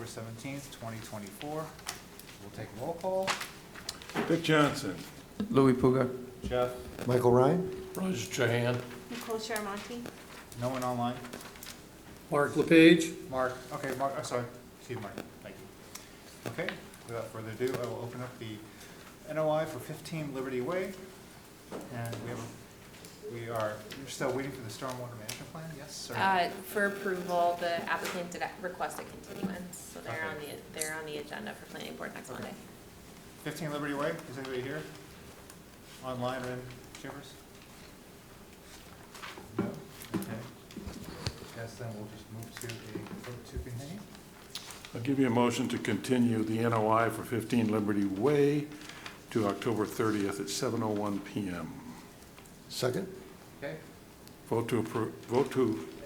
17th, 2024. We'll take roll call. Dick Johnson. Louis Puga. Jeff, Michael Ryan? Roger Trahan. Nicole Charamonte. no one online. Mark LePage. Mark, okay, Mark, oh, sorry, Steve Mark, thank you. Okay, without further ado, I will open up the NOI for 15 Liberty Way. And we're still waiting for the stormwater management plan, yes? Or- For approval, the applicant did request a continuance, so they're on the agenda for planning board next Okay. Monday. 15 Liberty Way, is anybody here? Online or in chambers? No? Okay. Yes, then we'll just move to a vote to continue. I'll give you a motion to continue the NOI for 15 Liberty Way to October 30th at 7:01 PM. Second? Okay, Vote to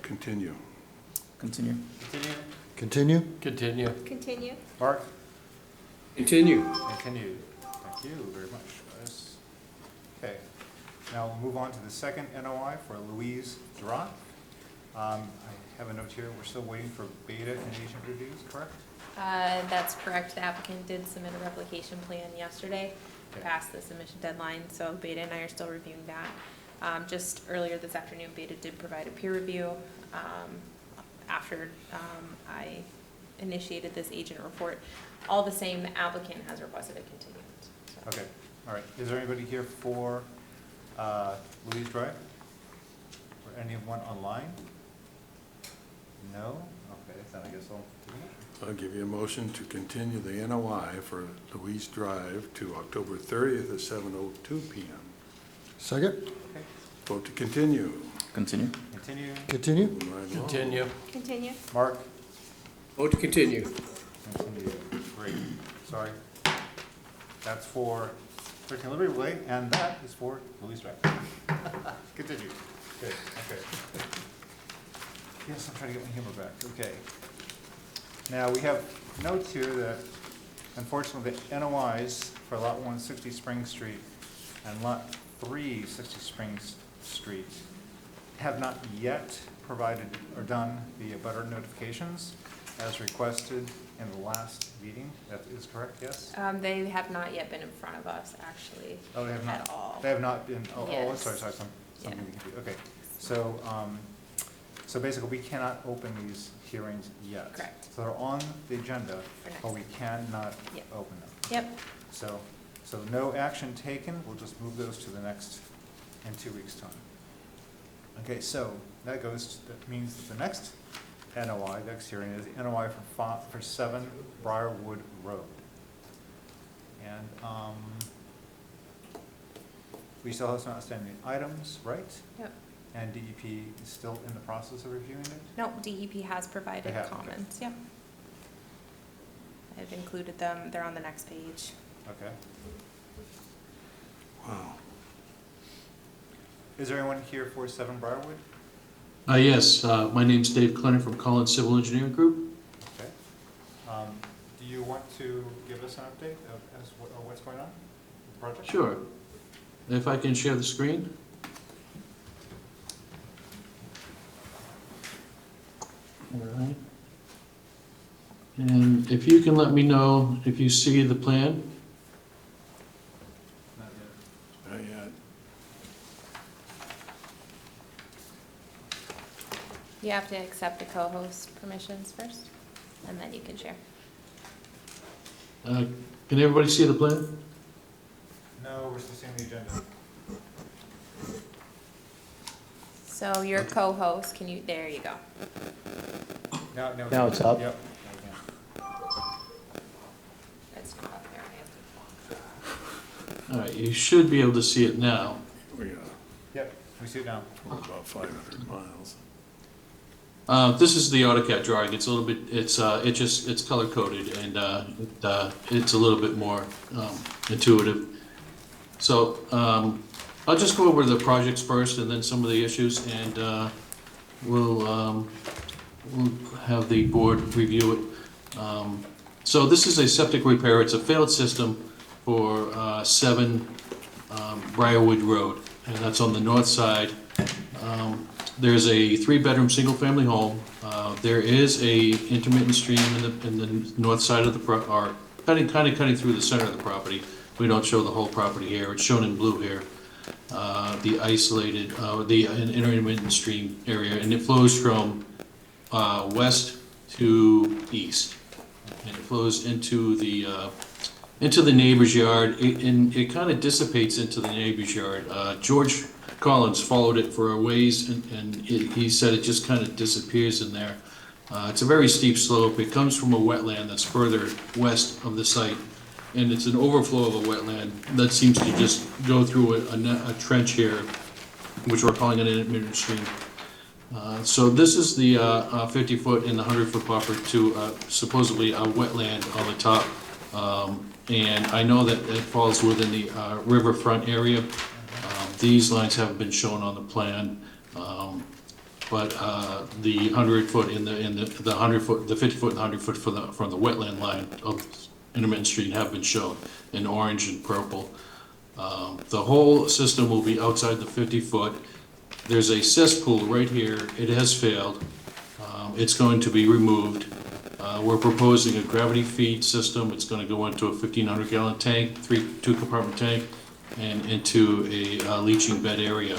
continue. Continue. continue. Continue? Continue. Continue. Mark? Continue. Continue. Thank you very much, guys. Okay, now we'll move on to the second NOI for Louise Drive. I have a note here, we're still waiting for beta and agent reviews, correct? That's correct. The applicant did submit a replication plan yesterday, Okay. past the submission deadline, so Beta and I are still reviewing that. Just earlier this afternoon, Beta did provide a peer review after I initiated this agent report. All the same, the applicant has requested a continuance. So. Okay, all right. Is there anybody here for Louise Drive? Or anyone online? No? Okay, then I guess I'll give you a motion to continue the NOI for Louise Drive to October 30th at 7:02 PM. Second? Okay, Vote to continue. Continue. continue. Continue? Moving right along. Continue. Continue. Mark? Vote to continue. Continue. Great, sorry. That's for 13 Liberty Way, and that is for Louise Drive. Continue. Good, okay. Yes, I'm trying to get my humor back, okay. Now, we have notes here that unfortunately the NOIs for Lot 1, 60 Spring Street, and Lot 3, 60 Springs Street, have not yet provided or done the abutter notifications as requested in the last meeting. That is correct, yes? They have not yet been in front of us, actually, Oh, they have not? at all. They have not been, oh, Yes. sorry, something Yeah. confused. Okay, so, so basically, we cannot open these hearings yet. Correct. So they're on the agenda, For next. but we cannot Yep. open them. Yep. So no action taken, we'll just move those to the next, in 2 weeks' time. Okay, so that means that the next NOI, next hearing is NOI for 7 Briarwood Road. And, we still have some outstanding items, right? Yep. And DEP is still in the process of reviewing it? No, DEP has provided They have, okay. comments, yep. I've included them, they're on the next page. Okay. Wow. Is there anyone here for 7 Briarwood? Yes, my name's Dave Clenner from Collins Civil Engineering Group. Okay. Do you want to give us an update of what's going on with the project? Sure. If I can share the screen? All right. And if you can let me know if you see the plan? Not yet. Not yet. You have to accept the co-host permissions first, and then you can share. Can everybody see the plan? No, we're still seeing the agenda. So your co-host, there you go. Now it's up. Yep. It's not up there, I have to. All right, you should be able to see it now. We are Yep, we see it now. about 500 miles. This is the AutoCAD drawing. It's a little bit, it's color coded and it's a little bit more intuitive. So I'll just go over the projects first and then some of the issues, and we'll have the board review it. So this is a septic repair. It's a failed system for 7 Briarwood Road, and that's on the north side. There's a three-bedroom, single-family home. There is a intermittent stream in the north side of the, or kind of cutting through the center of the property. We don't show the whole property here, it's shown in blue here. The isolated, the intermittent stream area, and it flows from west to east. And it flows into the neighbor's yard, and it kind of dissipates into the neighbor's yard. George Collins followed it for a ways, and he said it just kind of disappears in there. It's a very steep slope. It comes from a wetland that's further west of the site, and it's an overflow of a wetland that seems to just go through a trench here, which we're calling an intermittent stream. So this is the 50-foot and the 100-foot buffer to supposedly a wetland on the top. And I know that it falls within the riverfront area. These lines haven't been shown on the plan, but the 100-foot and the 100-foot, the 50-foot and 100-foot from the wetland line of intermittent stream have been shown in orange and purple. The whole system will be outside the 50-foot. There's a cesspool right here. It has failed. It's going to be removed. We're proposing a gravity feed system. It's going to go into a 1,500-gallon tank, two-compartment tank, and into a leaching bed area.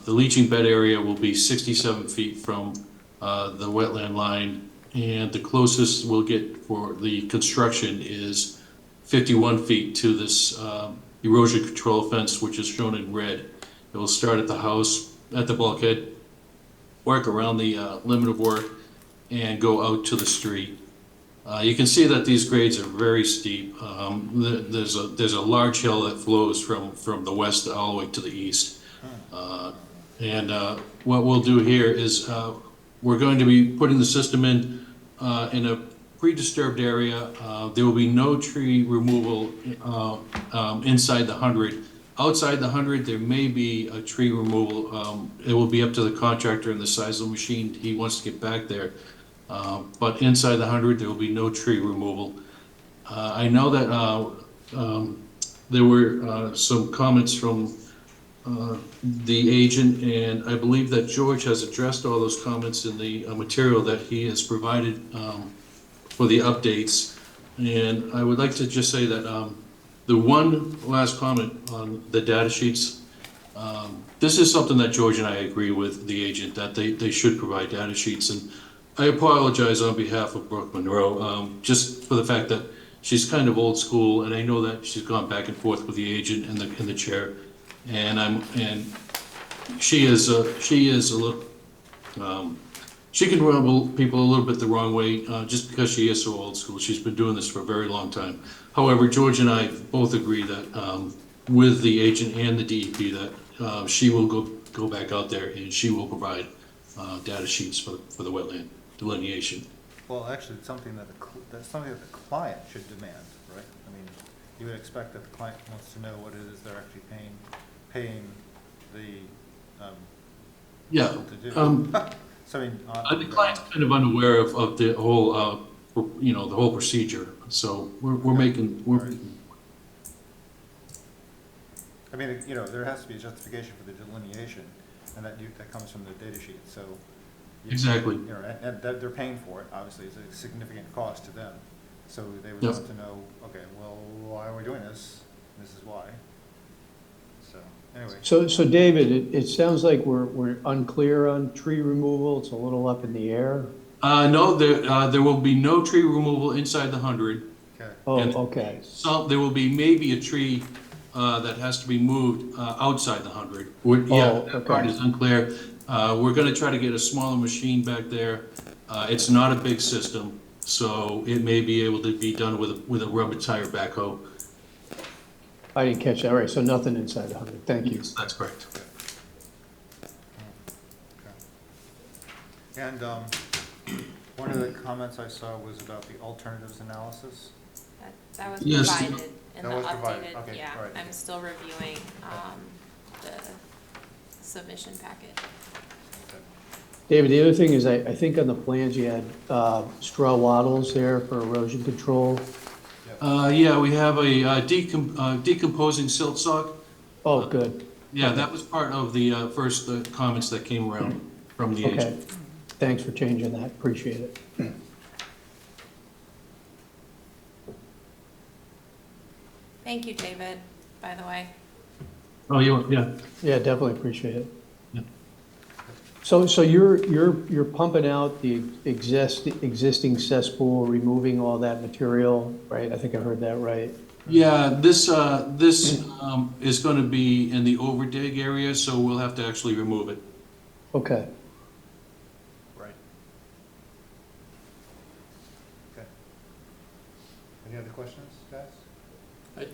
The leaching bed area will be 67 feet from the wetland line, and the closest we'll get for the construction is 51 feet to this erosion control fence, which is shown in red. It will start at the house, at the bulkhead, work around the limit of work, and go out to the street. You can see that these grades are very steep. There's a large hill that flows from the west all the way to the east. What we'll do here is we're going to be putting the system in a pre-disturbed area. There will be no tree removal inside the 100. Outside the 100, there may be a tree removal. It will be up to the contractor and the size of the machine he wants to get back there. But inside the 100, there will be no tree removal. I know that there were some comments from the agent, and I believe that George has addressed all those comments in the material that he has provided for the updates. And I would like to just say that the one last comment on the data sheets, this is something that George and I agree with the agent, that they should provide data sheets. And I apologize on behalf of Brooke Monroe, just for the fact that she's kind of old school, and I know that she's gone back and forth with the agent and the chair, and she is a little, she can rub people a little bit the wrong way, just because she is so old school. She's been doing this for a very long time. However, George and I both agree that with the agent and the DEP that she will go back out there and she will provide data sheets for the wetland delineation. Well, actually, it's something that that's something that the client should demand, right? I mean, you would expect that the client wants to know what it is they're actually paying the Yeah. people to do. So, I mean, The client's kind of unaware of the whole, the whole procedure. So we're making. Right. I mean, there has to be a justification for the delineation, and that comes from the data sheet, so. Exactly. And that they're paying for it, obviously, it's a significant cost to them. So they would Yep. want to know, okay, well, why are we doing this? This is why. So, anyway. So David, it sounds like we're unclear on tree removal. It's a little up in the air. No, there will be no tree removal inside the 100. Okay. Oh, And- okay. So there will be maybe a tree that has to be moved outside the 100. That part okay. is unclear. We're going to try to get a smaller machine back there. It's not a big system, so it may be able to be done with a rubber tire backhoe. I didn't catch that. All right, so nothing inside 100. Thank you. Yes, that's correct. Okay. And one of the comments I saw was about the alternatives analysis. That was Yes. provided in the That was provided, updated, okay, yeah. all right. I'm still reviewing the submission packet. David, the other thing is I think on the plans you had straw wattles there for erosion control. Yeah, we have a decomposing silt sock. Oh, good. Yeah, that was part of the first comments that came around from the Okay. agent. Thanks for changing that. Appreciate it. Thank you, David, by the way. Oh, yeah. Yeah, definitely appreciate it. Yeah. So you're pumping out the existing cesspool, removing all that material, right? I think I heard that right. Yeah, this is going to be in the overdig area, so we'll have to actually remove it. Okay. Right. Okay. Any other questions, guys?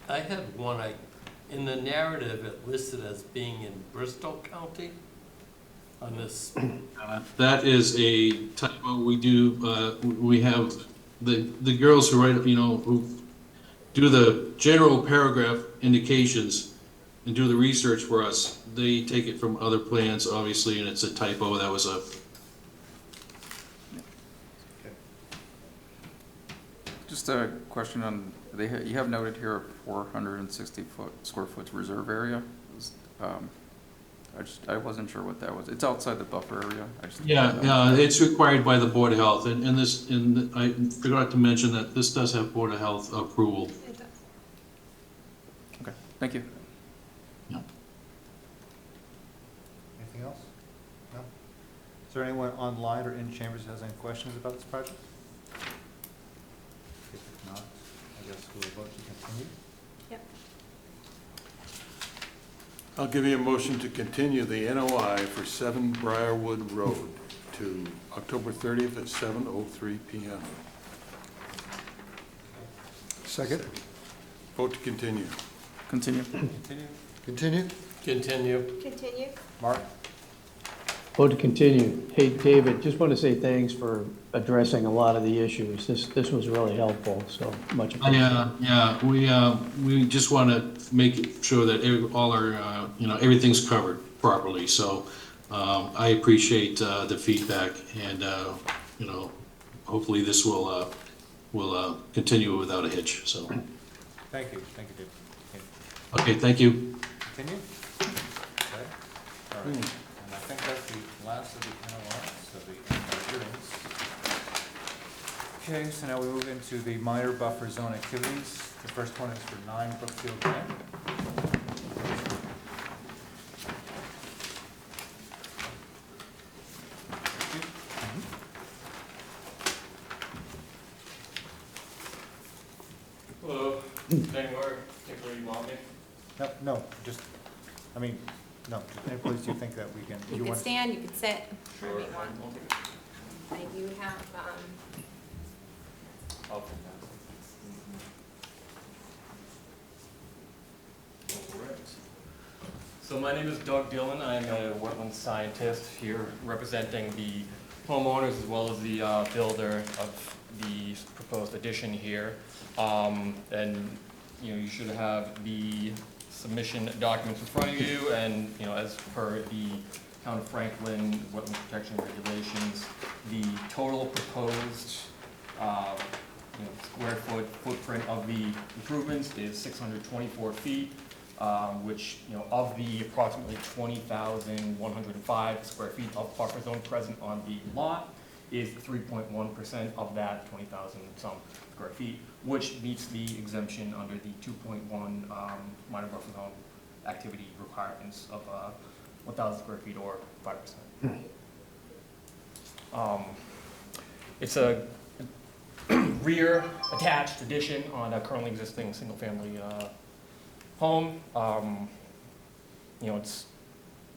I had one, in the narrative, it listed as being in Bristol County on this. That is a typo. We have the girls who write, who do the general paragraph indications and do the research for us. They take it from other plans, obviously, and it's a typo. That was a, Okay. Just a question on, you have noted here a 460 square foot reserve area. I wasn't sure what that was. It's outside the buffer area. yeah, it's required by the Board of Health, and I forgot to mention that this does have Board of Health approval. It does. Okay, thank you. Anything else? No? Is there anyone online or in chambers who has any questions about this project? If not, I guess we'll vote to continue. Yep. I'll give you a motion to continue the NOI for 7 Briarwood Road to October 30th at 7:03 PM. Second. Vote to continue. Continue. Continue. Continue. Continue. Continue. Mark? Vote to continue. Hey, David, just want to say thanks for addressing a lot of the issues. This was really helpful, so much appreciated. Yeah, we just want to make sure that all our, everything's covered properly. So I appreciate the feedback, and hopefully this will continue without a hitch. So, Thank you, David. okay, thank you. Continue? Okay, all right. And I think that's the last of the NOIs, so the annual hearings. Okay, so now we move into the minor buffer zone activities. The first one is for 9 Brookfield Lane. Hello, anywhere, where you want me? No, just, no, just any place you think that we can. You could want- stand, you could sit, wherever you want. Okay. And you have, I'll come down. Alright. So my name is Doug Dillon. I'm a wetland scientist here representing the homeowners as well as the builder of the proposed addition here. And you should have the submission documents in front of you, and as per the Town of Franklin Wetland Protection Regulations, the total proposed square footprint of the improvements is 624 feet, which, of the approximately 20,105 square feet of buffer zone present on the lot, is 3.1% of that 20,000 some square feet, which meets the exemption under the 2.1 minor buffer zone activity requirements of 1,000 square feet or 5%. It's a rear attached addition on a currently existing single-family home. It's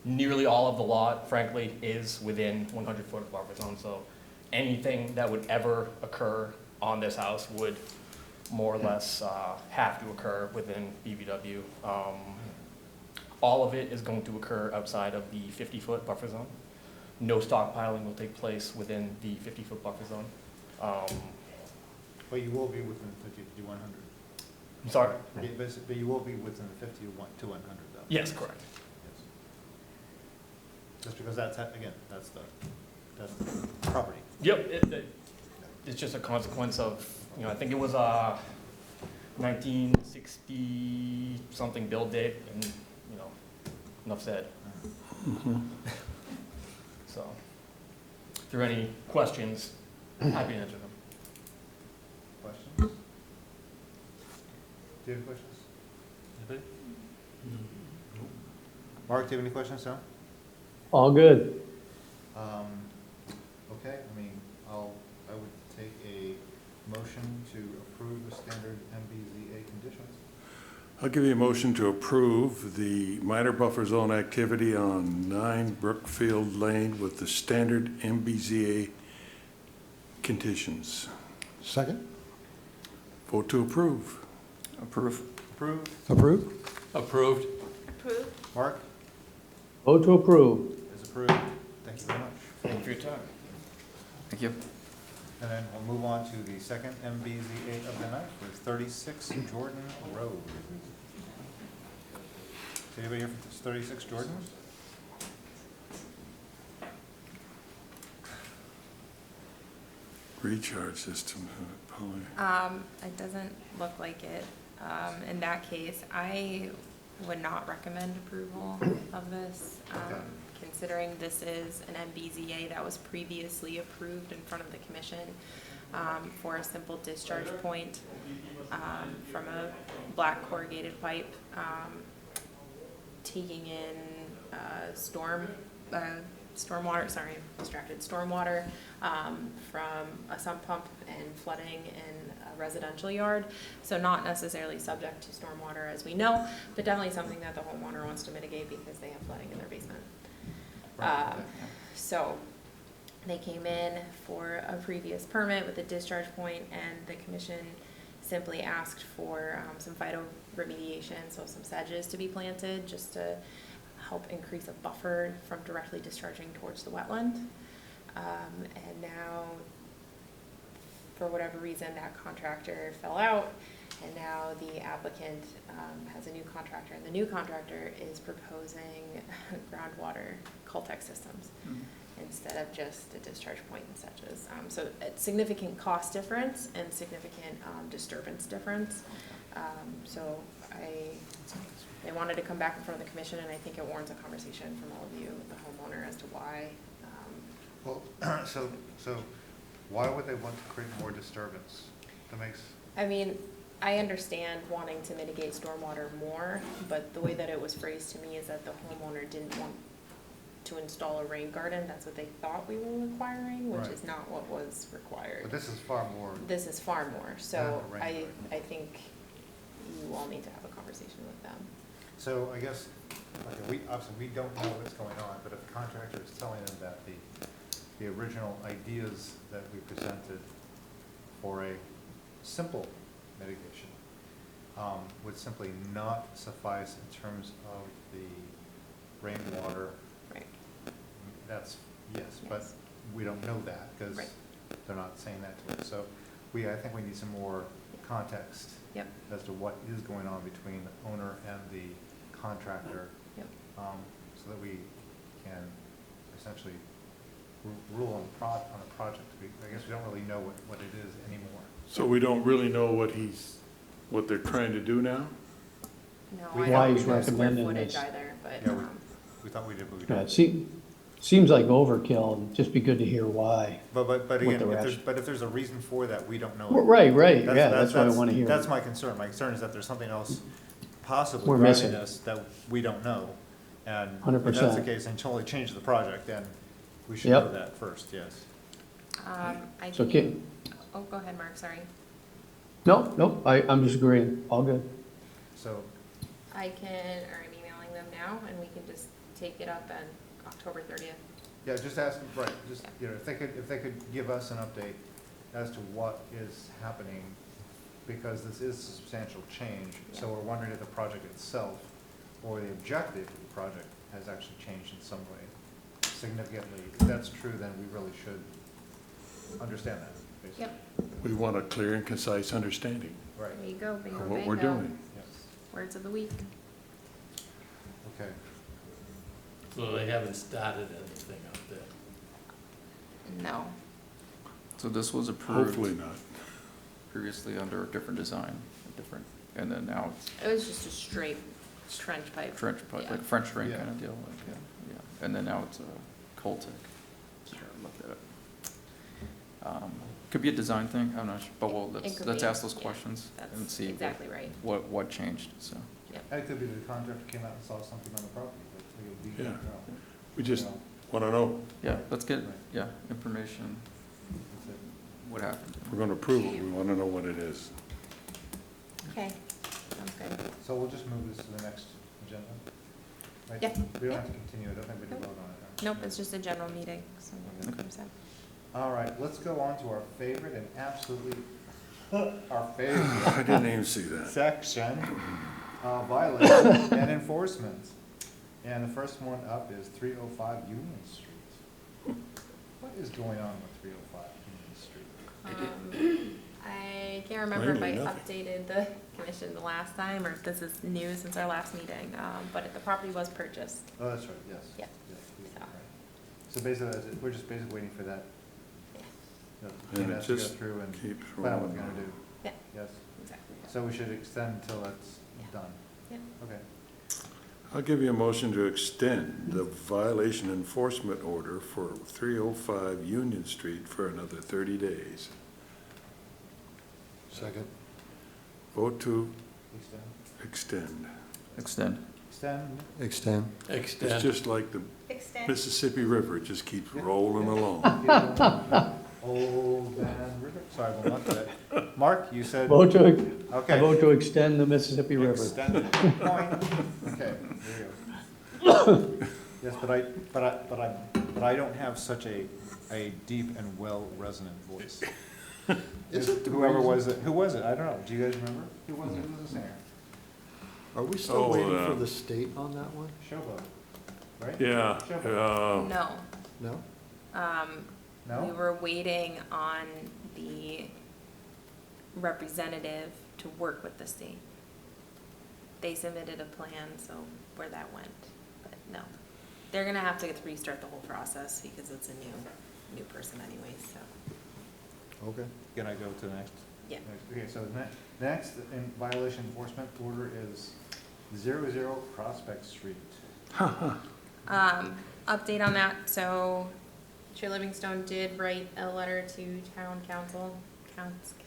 nearly all of the lot, frankly, is within 100 foot of buffer zone, so anything that would ever occur on this house would more or less have to occur within BVW. All of it is going to occur outside of the 50-foot buffer zone. No stockpiling will take place within the 50-foot buffer zone. But you will be within 50 to 100. I'm sorry? But you will be within the 50 to 100 though. Yes, correct. Yes. Just because that's the property. Yep, it's just a consequence of, I think it was a 1960-something build date, and, enough said. So, if there are any questions, happy to answer them. Questions? Do you have questions? Anybody? Mark, do you have any questions, Tom? All good. Okay, I mean, I would take a motion to approve the standard MBZA conditions. I'll give you a motion to approve the minor buffer zone activity on 9 Brookfield Lane with the standard MBZA conditions. Second? Vote to approve. Approve. Approved. Approved? Approved. Approved? Mark Vote to approve. is approved. Thank you very much. Thank you for your time. Thank you. And then we'll move on to the second MBZA of the night with 36 Jordan Road. Is anybody here for 36 Jordan? Recharge system, Polly. It doesn't look like it. In that case, I would not recommend approval of this, Okay. considering this is an MBZA that was previously approved in front of the commission, for a simple discharge point, from a black corrugated pipe, taking in, stormwater, from a sump pump and flooding in a residential yard. So not necessarily subject to stormwater as we know, but definitely something that the homeowner wants to mitigate because they have flooding in their basement. So they came in for a previous permit with a discharge point, and the commission simply asked for some phyto remediation, so some sedges to be planted just to help increase a buffer from directly discharging towards the wetland. And now, for whatever reason, that contractor fell out, and now the applicant has a new contractor, and the new contractor is proposing groundwater Coltex systems instead of just a discharge point and sedges. So a significant cost difference and significant disturbance difference. So they wanted to come back in front of the commission, and I think it warrants a conversation from all of you, the homeowner, as to why. Well, so why would they want to create more disturbance? That makes, I mean, I understand wanting to mitigate stormwater more, but the way that it was phrased to me is that the homeowner didn't want to install a rain garden. That's what they thought we were requiring, which Right. is not what was required. but this is far more, This is far more, so Yeah, a rain garden. I think you all need to have a conversation with them. so I guess, okay, obviously, we don't know what's going on, but if the contractor is telling them that the original ideas that we presented for a simple mitigation would simply not suffice in terms of the rainwater. Right. That's, yes, but Yes. we don't know that because Right. they're not saying that to us. So I think we need some more context Yep. as to what is going on between the owner and the contractor, Yep. so that we can essentially rule on on a project. I guess we don't really know what it is anymore. So we don't really know what they're trying to do now? No, We- I Why don't he's know square recommending footage this. either, but, Yeah, we thought we did, but we Yeah, don't. seems like overkill, and just be good to hear why. But what again, the if there's a reason for that, we don't know. Well, it. right, yeah, that's what I want to hear. That's my concern. My concern is that there's something else possibly We're driving missing. this that we don't know. And if 100%. that's the case, and totally change the project, then we should know Yep. that first, yes. I So can, oh, go ahead, Mark, sorry. No, I'm just agreeing, all good. So, I'm emailing them now, and we can just take it up on October 30th. yeah, just ask, right, just, if they could give us an update as to what is happening, because this is a substantial change. So Yeah. we're wondering if the project itself or the objective of the project has actually changed in some way significantly. If that's true, then we really should understand that, basically. Yep, We want a clear and concise understanding Right, there you go, bingo, of what we're bango. doing. yes, Words of the week. okay. So they haven't started anything up there. No. So this was approved Hopefully not. previously under a different design, and then now it's It was just a straight trench pipe. trench pipe, Yeah. like French drain Yeah. kind of deal, like, yeah. And then now it's a Coltech. Yeah. Looked at it. Could be a design thing, I'm not sure, but well, It could let's be, ask those yeah. questions and That's see exactly right. what changed, so. It could be the contractor came out and saw something on the property, but we Yeah. don't know. We just You know, want to know. Yeah, let's get, Right. yeah, information, that's it. what happened. If we're going to approve it, we want to know what it is. Okay, sounds good. So we'll just move this to the next agenda? Right? Yeah. We don't Yeah. have to continue, I don't think we can Nope. vote on it. right? Nope, it's just a general meeting, so we're gonna close that. All right, let's go on to our favorite and absolutely, our favorite I didn't even see that. section, violation and enforcement. And the first one up is 305 Union Street. What is going on with 305 Union Street? I can't remember if I Plainly nothing. updated the commission the last time, or if this is new since our last meeting, but the property was purchased. Oh, that's right, yes. Yeah. Yes, So. right. So basically, that's it. We're just basically waiting for that. Yeah. The And it has to go just through and keeps find out what rolling we're gonna on. do. Yeah. Yes. Exactly. So we should extend until that's Yeah. done. Yeah. Okay. I'll give you a motion to extend the violation enforcement order for 305 Union Street for another 30 days. Second. Vote to Extend. extend. Extend. Extend. Extend. It's Extend. just like the Extend. Mississippi River, it just keeps rolling along. Old Man River, sorry, well, not that. Mark, you said, Vote to, I okay. vote to extend the Mississippi River. Extend it. Point. Okay, there you go. Yes, but I don't have such a deep and well resonant voice. Is it the Whoever reason- was it, who was it? I don't know. Do you guys remember? Who was the singer? Are we Oh, still waiting for the state on that one? Showboat, right? Yeah, No. No? We No? were waiting on the representative to work with the state. They submitted a plan, so where that went, but no. They're gonna have to restart the whole process because it's a new person anyways, so, Okay. Can I go to the next? yeah. Okay, so next in violation enforcement order is 00 Prospect Street. Update on that, so Chair Livingstone did write a letter to town council,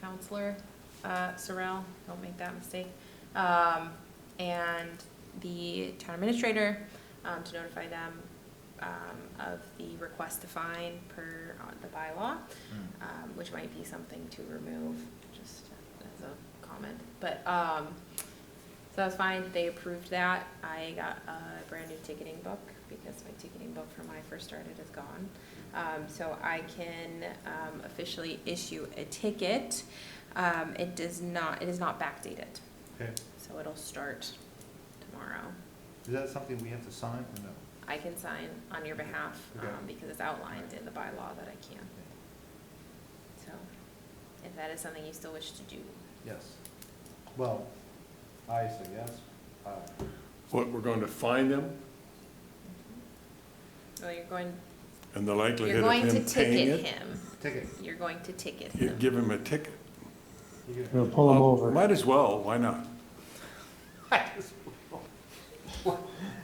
Counselor Sorrell, don't make that mistake. And the town administrator, to notify them, of the request to fine per the bylaw, which might be something to remove, just as a comment, but, so that's fine, they approved that. I got a brand new ticketing book, because my ticketing book from when I first started is gone. So I can, officially issue a ticket. It is not backdated, Okay, so it'll start tomorrow. is that something we have to sign or no? I can sign on your behalf, Okay. because it's outlined in the bylaw that I can. So, if that is something you still wish to do. Yes. Well, I say yes. what, we're going to find them Well, you're going and the to likelihood of him paying ticket it? him. Ticket. You're going to ticket You him. give him a ticket. You get it. We'll pull them Oh, over. Might as well, why not?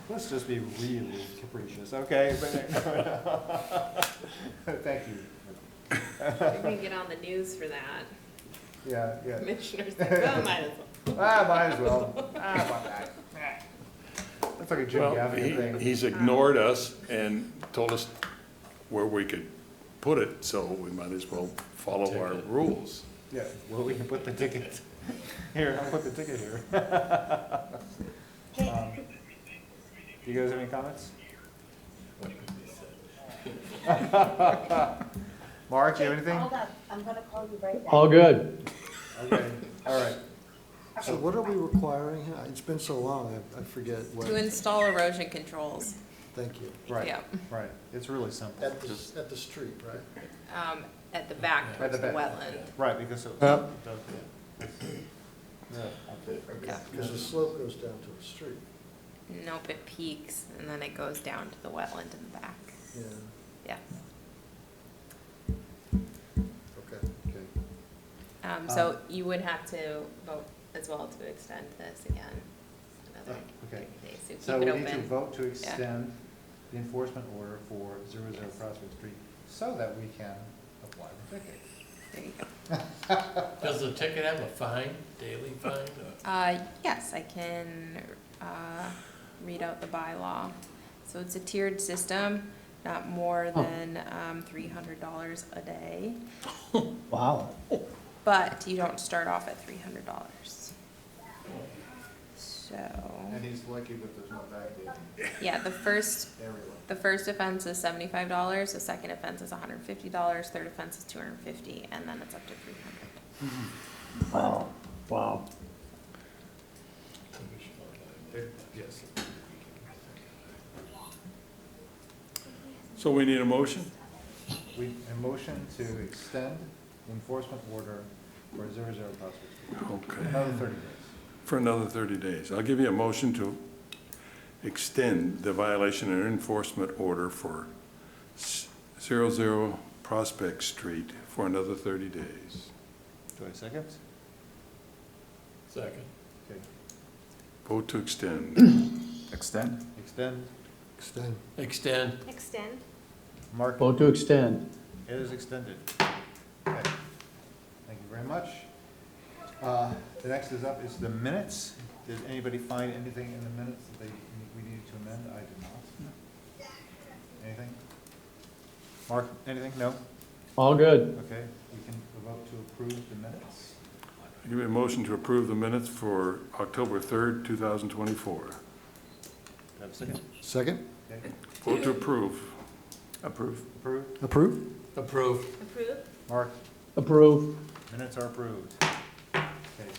Let's just be really capricious, okay? Thank you. You're gonna get on the news for that. Yeah, yeah. Commissioners, like, well, might as well. Might as well. Why not? That's like a Jim Well, Gaffigan thing. he's ignored us and told us where we could put it, so we might as well follow our rules. Yeah, well, we can put the ticket here, I'll put the ticket here. You guys have any comments? What could be said? Mark, do you have anything? Hold up, I'm gonna call you right back. All good. Okay, all right. So what are we requiring here? It's been so long, I forget what. To install erosion controls. Thank you. Right, Yep. right. It's really simple. At the street, right? At the back At towards the the back. wetland. Right, because it. Yep. Yeah. Because the slope goes down to the street. Nope, it peaks and then it goes down to the wetland in the back. Yeah, Yeah. okay. Okay. So you would have to vote as well to extend this again. another Okay. 30 days, So so keep it we need to open. vote to extend the enforcement order for 00 Prospect Street so that we can apply the ticket. There you go. Does the ticket have a fine, daily fine, or? Yes, I can, read out the bylaw. So it's a tiered system, not more Oh. than, $300 a day, Wow. but you don't start off at $300. So, And he's lucky that there's no backdating. yeah, the first Everyone. The first offense is $75, the second offense is $150, third offense is $250, and then it's up to $300. Wow. Wow. Yes. So we need a motion? A motion to extend the enforcement order for 00 Prospect Street. Okay. Another 30 days. For another 30 days. I'll give you a motion to extend the violation and enforcement order for 00 Prospect Street for another 30 days. Do I have a second? Second. Okay. Vote to extend. Extend? Extend. Extend. Extend. Extend. Mark, Vote to extend. it is extended. Okay. Thank you very much. The next is up is the minutes. Did anybody find anything in the minutes that we needed to amend? I did not. Anything? Mark, anything? No? All good. Okay, we can vote to approve the minutes. I'll give you a motion to approve the minutes for October 3rd, 2024. Do I have a second? Second? Okay, Vote to approve. Approve. approved. Approve? Approve. Approve. Mark, Approve. minutes are approved. Okay,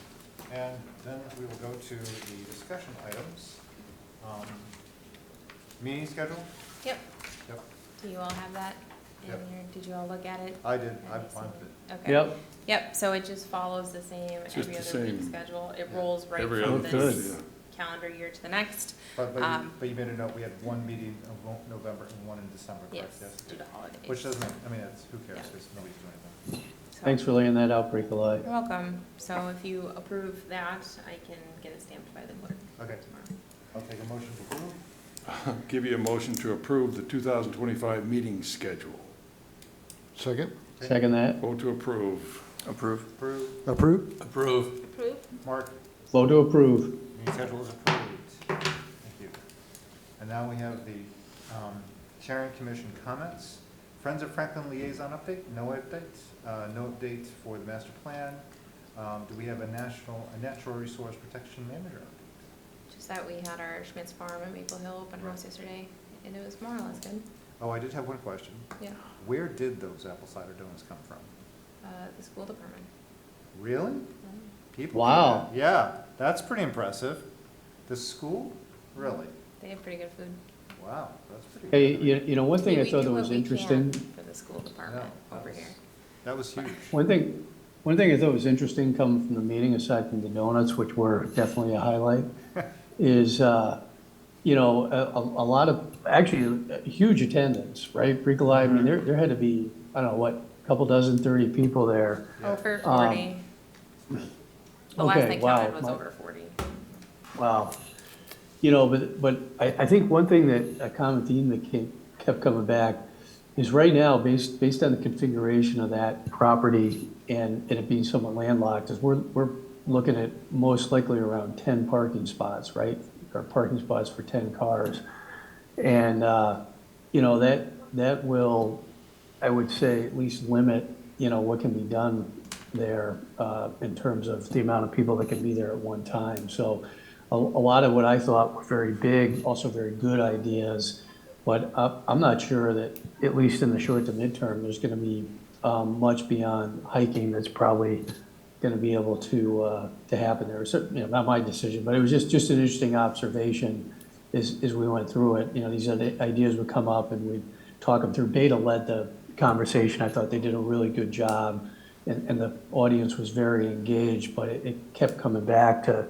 and then we will go to the discussion items. Meeting schedule? Yep. Yep, Do you all have that in Yep. your, did you all look at it? I did, I'm fine with it. Okay. Yep. Yep, so it just follows the same It's just every the other week same. schedule. It Yeah. rolls right Every from other good. this yeah. calendar year to the next. But Um, you made a note, we had one meeting of November and one in December, correct? Yes, due to holidays. Which doesn't, I mean, it's, who cares, Yeah. because nobody's doing anything. So- Thanks for laying that out, Bricolai. You're welcome. So if you approve that, I can get it stamped by the clerk Okay, tomorrow. I'll take a motion to approve. Give you a motion to approve the 2025 meeting schedule. Second? Second that. Vote to approve. Approve. Approve. Approve? Approve. Approve. Mark, Vote to approve. meeting schedule is approved. Thank you. And now we have the Sharon Commission comments. Friends of Franklin liaison update, no update. No update for the master plan. Do we have a natural resource protection manager update? Just that we had our Schmitz Farm at Maple Hill open house yesterday, and it was more or less good. Oh, I did have one question. Yeah, Where did those apple cider donuts come from? the school department. Really? Mm. People? Wow. Yeah, that's pretty impressive. The school? Really? They have pretty good food. Wow, that's pretty. Hey, good. you know, one thing I We thought do that what was we interesting, can For the school department Yeah, over that was- here. That was huge. one thing I thought was interesting coming from the meeting, aside from the donuts, which were definitely a highlight, is, you know, a lot of, actually, huge attendance, right? Bricolai, I mean, there had to be, I don't know, what, a couple dozen, 30 people there. Over Um, 40. The last okay, I wow, counted was my- over 40. Wow. You know, but I think one thing that, a common theme that kept coming back is right now, based on the configuration of that property and it being somewhat landlocked, is we're looking at most likely around 10 parking spots, right? Or parking spots for 10 cars. And, you know, that will, I would say, at least limit, you know, what can be done there in terms of the amount of people that can be there at one time. So a lot of what I thought were very big, also very good ideas, but I'm not sure that, at least in the short to midterm, there's going to be much beyond hiking that's probably going to be able to happen there. So, you know, not my decision, but it was just an interesting observation as we went through it. You know, these ideas would come up and we'd talk them through. Beta led the conversation. I thought they did a really good job, and the audience was very engaged, but it kept coming back to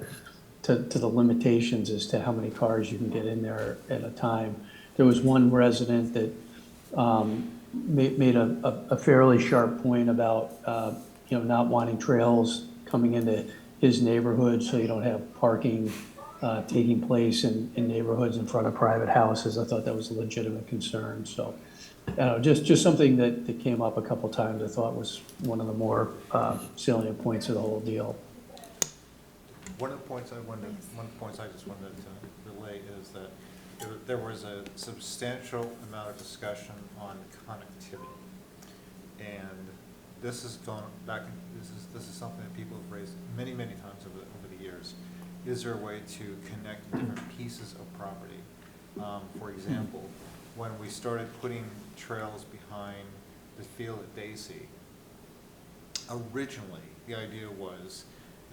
the limitations as to how many cars you can get in there at a time. There was one resident that made a fairly sharp point about, you know, not wanting trails coming into his neighborhood, so you don't have parking taking place in neighborhoods in front of private houses. I thought that was a legitimate concern, so. Just something that came up a couple times, I thought was one of the more salient points of the whole deal. One of the points I just wanted to relay is that there was a substantial amount of discussion on connectivity. And this has gone back, this is something that people have raised many, many times over the years. Is there a way to connect different pieces of property? For example, when we started putting trails behind the field at Dacey, originally, the idea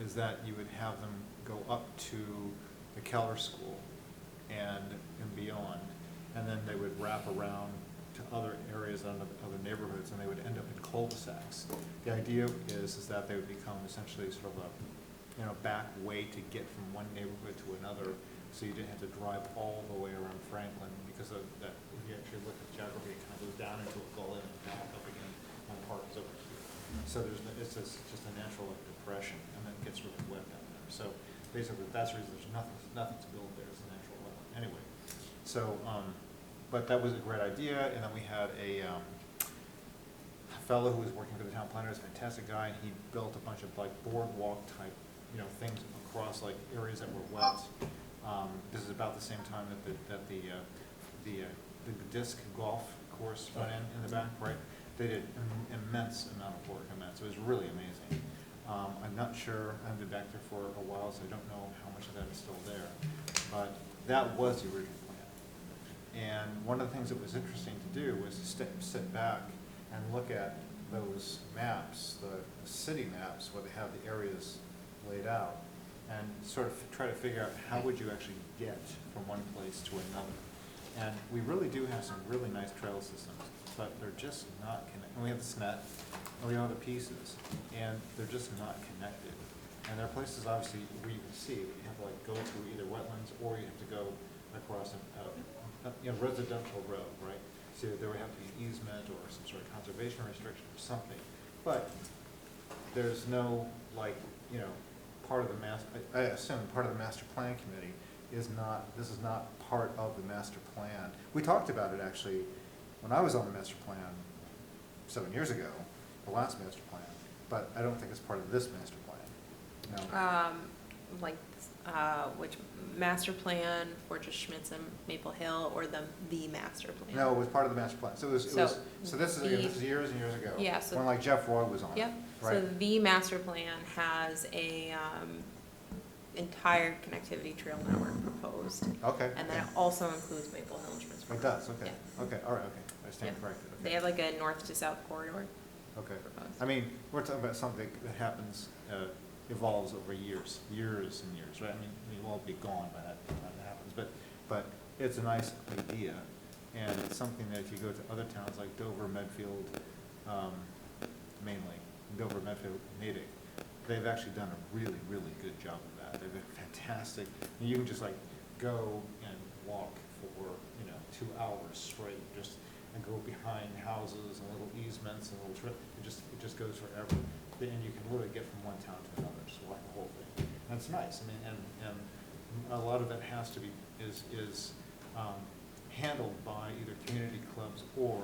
is that you would have them go up to the Keller School and beyond, and then they would wrap around to other areas and other neighborhoods, and they would end up in cul-de-sacs. The idea is that they would become essentially sort of a, back way to get from one neighborhood to another, so you didn't have to drive all the way around Franklin, because of that, if you actually look at the geography, it kind of goes down into a gully and back up again, and park is over here. So it's just a natural depression, and then it gets really wet down there. So basically, that's the reason there's nothing to build there, it's a natural wetland. Anyway, so, but that was a great idea, and then we had a fellow who was working for the town planner, is a fantastic guy, and he built a bunch of like boardwalk type, things across like areas that were wet. This is about the same time that the disc golf course went in the back, right? They did an immense amount of work on that, so it was really amazing. I'm not sure, I haven't been back there for a while, so I don't know how much of that is still there. But that was the original plan. And one of the things that was interesting to do was to sit back and look at those maps, the city maps, where they have the areas laid out, and sort of try to figure out how would you actually get from one place to another. And we really do have some really nice trail systems, but they're just not connected. And we have the SNET, and we have the pieces, and they're just not connected. And there are places, obviously, where you can see, you have to like go through either wetlands, or you have to go across a residential road, right? So there would have to be an easement or some sort of conservation restriction or something. But there's no, like, part of the I assume part of the master plan committee is not, this is not part of the master plan. We talked about it actually when I was on the master plan 7 years ago, the last master plan, but I don't think it's part of this master plan. No. Which master plan for just Schmitz and Maple Hill, or the master plan? No, it was part of the master plan. So this is years and years ago. Yeah, so when like Jeff Roy was on. Yep. Right? So the master plan has a entire connectivity trail network proposed. Okay. And then it also includes Maple Hill and Schmitz. It does, okay. Yeah. Okay, all right, okay. I stand Yeah. corrected. Okay. They have like a north to south corridor. Okay. proposed. I mean, we're talking about something that happens, evolves over years and years, right? I mean, we'll all be gone by that time that happens, but it's a nice idea, and it's something that if you go to other towns like Dover, Medfield, mainly, Dover, Medfield, Natick, they've actually done a really, really good job of that. They've been fantastic. You can just like go and walk for, 2 hours straight, and go behind houses and little easements and little it just goes forever. And you can literally get from one town to another, just walk the whole thing. And it's nice. I mean, and a lot of it has to be, is handled by either community clubs or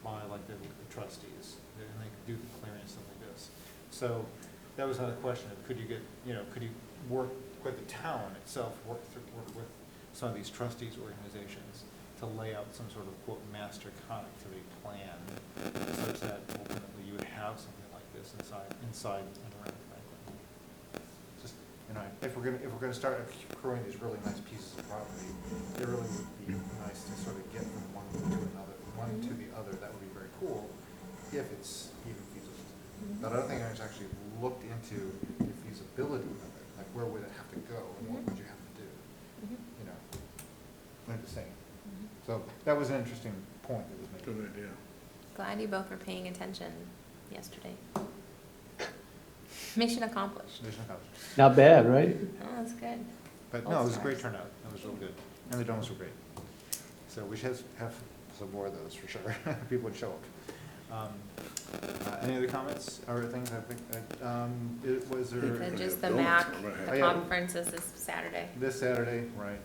by like the trustees. And they do the clearing and stuff like this. So that was another question of could you get, could you work with the town itself, work with some of these trustees organizations to lay out some sort of quote master connectivity plan such that ultimately you would have something like this inside and around Franklin. Just, if we're gonna start accruing these really nice pieces of property, it really would be nice to sort of get from one to another, one to the other. That would be very cool if it's even feasible. But I don't think I've actually looked into the feasibility of it. Like where would it have to go and what would you have to do? I'm just saying. So that was an interesting point that was made. Good idea. Glad you both were paying attention yesterday. Mission accomplished. Mission accomplished. Not bad, right? Oh, that's good. But no, it was a great turnout. It was real good. And the donuts were great. So we should have some more of those for sure. People would show Any other comments or things? I think, was there? So just the Donuts, MAC, I'm gonna have- Oh, the yeah. conference is this Saturday. This Saturday, right.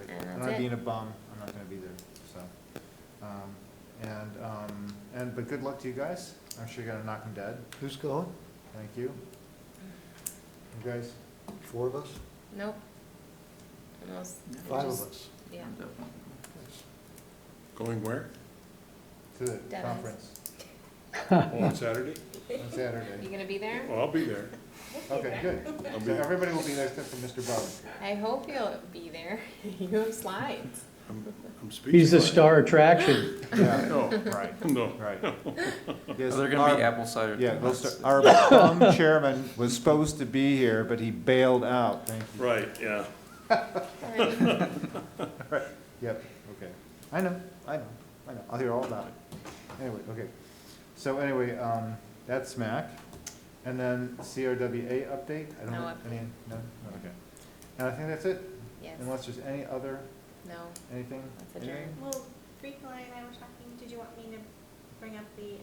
And And that's I'm it. being a bum, I'm not gonna be there, so. But good luck to you guys. I'm sure you're gonna knock them dead. Who's going? Thank you. You guys, 4 of us? Nope. Almost. 5 just- of us. Yeah. Going where? to the Dennis. conference Oh, on Saturday? on Saturday. You gonna be there? Well, I'll be there. Okay, good. I'll So be, everybody will be there except for Mr. Bowden. I hope you'll be there. You have slides. I'm speaking. He's the star attraction. Yeah, No, right, no. right. Oh, Yes, they're gonna be our- apple cider. Yeah, donuts. our bum chairman was supposed to be here, but he bailed out, thank you. Right, yeah. Right, yep, okay. I know. I'll hear all about it. Anyway, okay. So anyway, that's SMAC. And then CRWA update? I don't No have any, update. no, okay. And I think that's it, Yes. unless there's any other, No, anything? that's adjourned. Anything? Well, Rico and I were talking, did you want me to bring up the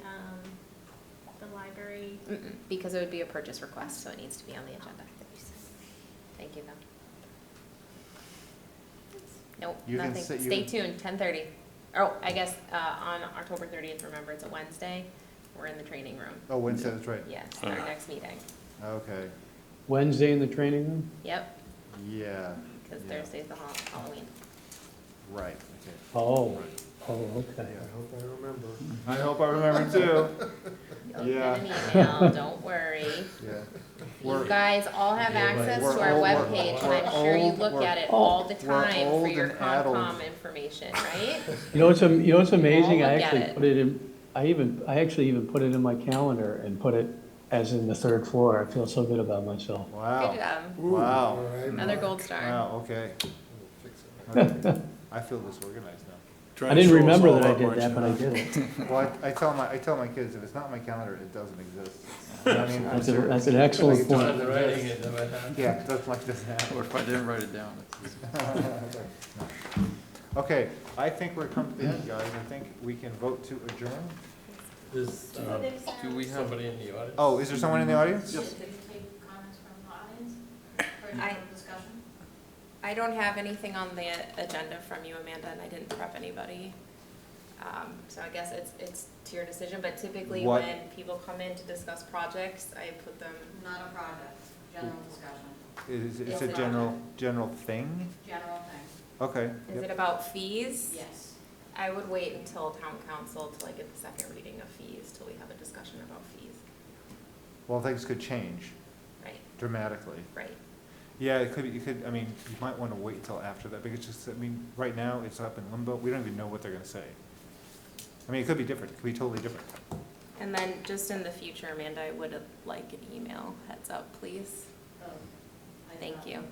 library? Mm-mm, because it would be a purchase request, so it needs to be on the agenda. Thank you, though. Nope, You can nothing. say- you Stay can- tuned, 10:30. Oh, I guess, on October 30th, remember, it's a Wednesday. We're in the training room. Oh, Wednesday, that's right. Yes, our next meeting. Okay, Wednesday in the training room? Yep, yeah, because Yeah. Thursday's the Halloween. right, okay. Oh, Right. okay. I hope I remember. I hope I remember too. You'll Yeah. get an email, don't worry. Yeah. You We're- guys all have access we're to our old- webpage, and we're I'm sure you old- look we're- at it all the we're time for old your and addled. Concom information, right? You know what's amazing? All I look at actually it. put it in, I actually even put it in my calendar and put it as in the 3rd floor. I feel so good about myself. Wow, Good job. wow, All right, Another Mark. gold star. wow, okay. We'll fix it. Okay. I feel disorganized now. Trying I to didn't show us remember all that I up, did aren't that, you? but I did it. Well, I tell my kids, if it's not on my calendar, it doesn't exist. You know what I mean? That's an excellent Like, point. The writing, it never happened. Yeah, that's like this now. Or if I didn't write it down. Okay, I think we're come to the end, guys. I think we can vote to adjourn. There's So there's, Do we have, somebody in the audience. Oh, is there someone in the audience? Did you take comments from the audience? Or I- any discussion? I don't have anything on the agenda from you, Amanda, and I didn't prep anybody. So I guess it's to your decision, but typically What- when people come in to discuss projects, I put them, Not a project, general discussion, It's a Yes. general thing? general thing. Okay. is yep. it about fees? Yes. I would wait until town council till I get the second reading of fees, till we have a discussion about fees. Well, things could change Right, dramatically. right. Yeah, it could, I mean, you might want to wait until after that, because just, I mean, right now, it's up in limbo. We don't even know what they're gonna say. I mean, it could be different, it could be totally different. And then just in the future, Amanda, I would like an email heads up, please. Thank you.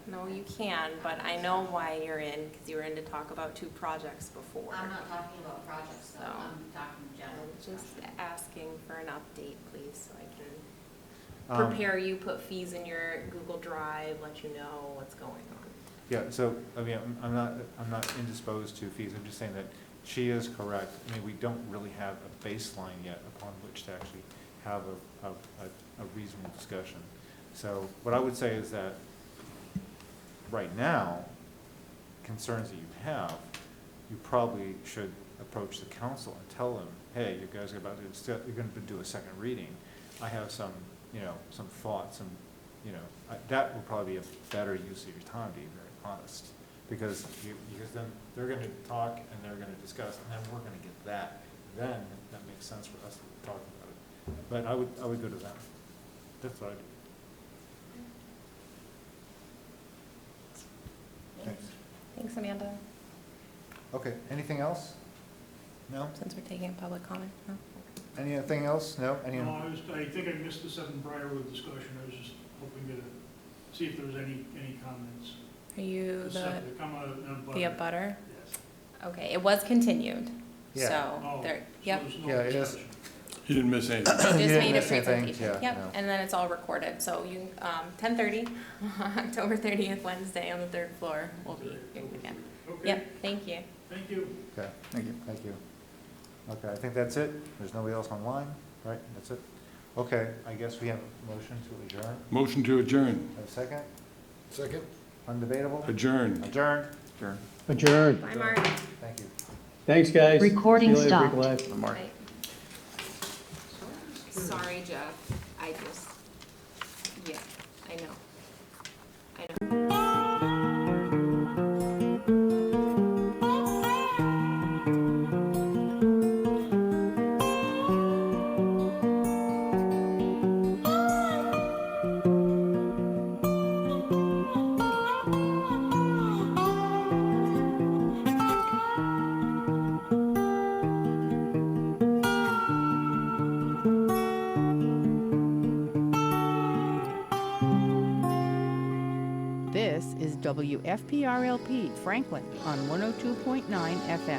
No, you can, but I know why you're in, because you were in to talk about 2 projects before. I'm not talking about projects, though, So- I'm talking general I'm just discussion. asking for an update, please, so I can Um, prepare you, put fees in your Google Drive, let you know what's going on. Yeah, so, I mean, I'm not indisposed to fees. I'm just saying that she is correct. I mean, we don't really have a baseline yet upon which to actually have a reasonable discussion. So what I would say is that right now, concerns that you have, you probably should approach the council and tell them, hey, you guys are about to, you're gonna do a second reading. I have some, some thoughts, that would probably be a better use of your time, to be very honest. Because then they're gonna talk and they're gonna discuss, and then we're gonna get that. Then that makes sense for us to talk about it. But I would go to them. That's what I do. Thanks. Thanks, Amanda, Okay, anything else? No? since we're taking public comment. No? Anything else? No? No, I think I missed the 7 Briarwood discussion. I was just hoping to see if there was any comments. Are you the abutter? Yes. Okay, it was continued, Yeah. so Oh, there, so yep. there's no Yeah, it is. discussion. You didn't miss anything. Just You didn't made a miss anything, presentation, yeah, yep, no. and then it's all recorded, so you, 10:30, October 30th, Wednesday on the 3rd floor, we'll be here again. Okay. Yep, thank you. Thank you. Okay, thank you. thank you. Okay, I think that's it. There's nobody else online, right? That's it? Okay, I guess we have a motion to adjourn. Motion to adjourn. Have a second? Second? Undebatable? Adjourn. Adjourn. Sure. Adjourned. Bye, Mark. Thank you. Thanks, guys. Recording See you later, stopped. Freak Life. Mark. Bye. Sorry, Jeff. I just, yeah, I know. I know. This is WFPRLP Franklin on 102.9 FM.